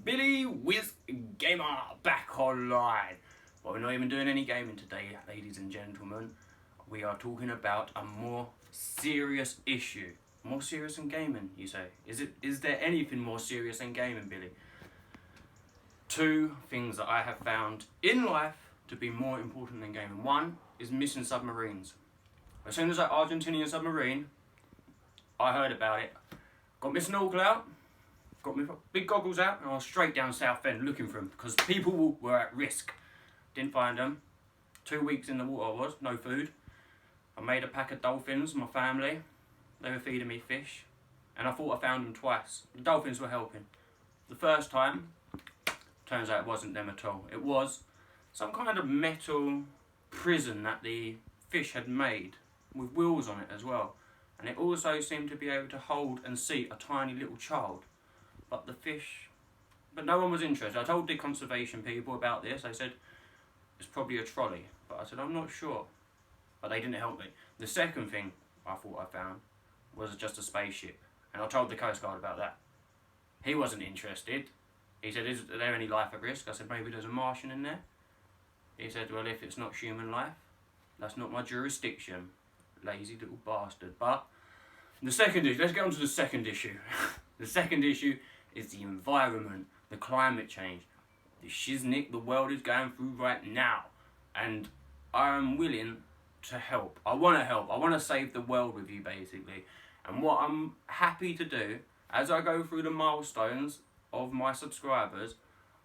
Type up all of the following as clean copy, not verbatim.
Billy with Gamer back online. But we're not even doing any gaming today, ladies and gentlemen. We are talking about a more serious issue. More serious than gaming, you say? Is there anything more serious than gaming, Billy? Two things that I have found in life to be more important than gaming. One is missing submarines. As soon as that Argentinian submarine, I heard about it. Got my snorkel out, got my big goggles out, and I was straight down Southend looking for them because people were at risk. Didn't find them. 2 weeks in the water I was, no food. I made a pack of dolphins, my family. They were feeding me fish, and I thought I found them twice. The dolphins were helping. The first time, turns out it wasn't them at all. It was some kind of metal prison that the fish had made with wheels on it as well. And it also seemed to be able to hold and seat a tiny little child. But no one was interested. I told the conservation people about this. They said, it's probably a trolley. But I said, I'm not sure. But they didn't help me. The second thing I thought I found was just a spaceship. And I told the Coast Guard about that. He wasn't interested. He said, is there any life at risk? I said, maybe there's a Martian in there. He said, well, if it's not human life, that's not my jurisdiction. Lazy little bastard. But the second issue, let's get on to the second issue. The second issue is the environment, the climate change, the shiznick the world is going through right now. And I am willing to help. I want to help. I want to save the world with you, basically. And what I'm happy to do, as I go through the milestones of my subscribers,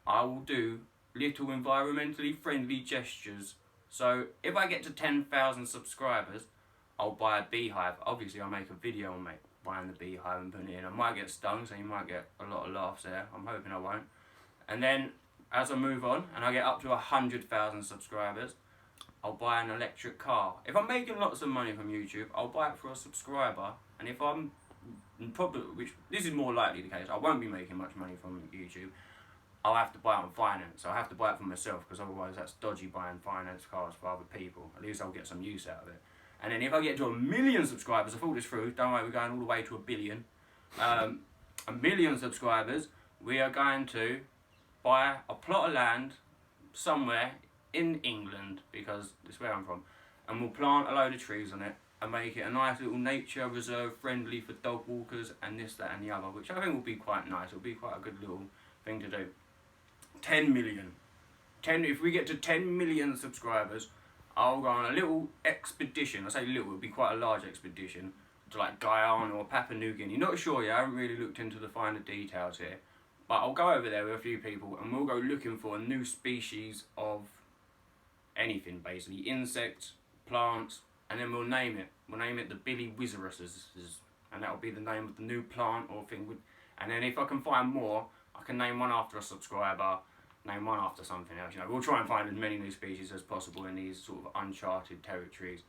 I will do little environmentally friendly gestures. So if I get to 10,000 subscribers, I'll buy a beehive. Obviously, I'll make a video on buying the beehive and putting it in. I might get stung, so you might get a lot of laughs there. I'm hoping I won't. And then, as I move on, and I get up to 100,000 subscribers, I'll buy an electric car. If I'm making lots of money from YouTube, I'll buy it for a subscriber. And if I'm probably, which this is more likely the case, I won't be making much money from YouTube. I'll have to buy it on finance. I'll have to buy it for myself because otherwise that's dodgy buying finance cars for other people. At least I'll get some use out of it. And then if I get to 1 million subscribers, I thought this through, don't worry, we're going all the way to 1 billion. 1 million subscribers, we are going to buy a plot of land somewhere in England, because it's where I'm from, and we'll plant a load of trees on it and make it a nice little nature reserve friendly for dog walkers and this, that and the other, which I think will be quite nice. It'll be quite a good little thing to do. 10 million. If we get to 10 million subscribers, I'll go on a little expedition. I say little, it'll be quite a large expedition to like Guyana or Papua New Guinea. Not sure yet, I haven't really looked into the finer details here. But I'll go over there with a few people and we'll go looking for a new species of anything basically. Insects, plants, and then we'll name it. We'll name it the Billy Wizarus, and that'll be the name of the new plant or thing. And then if I can find more, I can name one after a subscriber, name one after something else. You know, we'll try and find as many new species as possible in these sort of uncharted territories.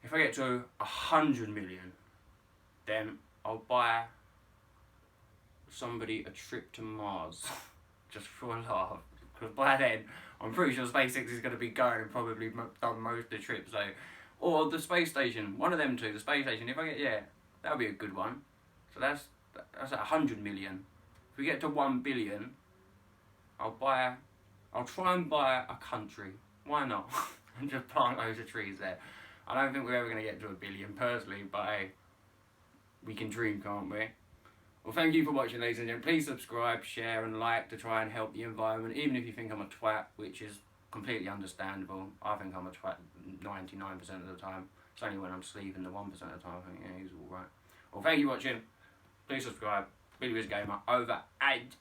If I get to 100 million, then I'll buy somebody a trip to Mars, just for a laugh. Because by then, I'm pretty sure SpaceX is going to be going and probably done most of the trips. So, or the space station, one of them two, the space station. If I get, yeah, that'll be a good one. So that's 100 million. If we get to 1 billion, I'll try and buy a country. Why not? And just plant loads of trees there. I don't think we're ever going to get to 1 billion personally, but hey, we can dream, can't we? Well, thank you for watching, ladies and gentlemen. Please subscribe, share and like to try and help the environment, even if you think I'm a twat, which is completely understandable. I think I'm a twat 99% of the time. It's only when I'm sleeping the 1% of the time I think, yeah, he's alright. Well, thank you for watching. Please subscribe. Billy Wiz Gamer, over and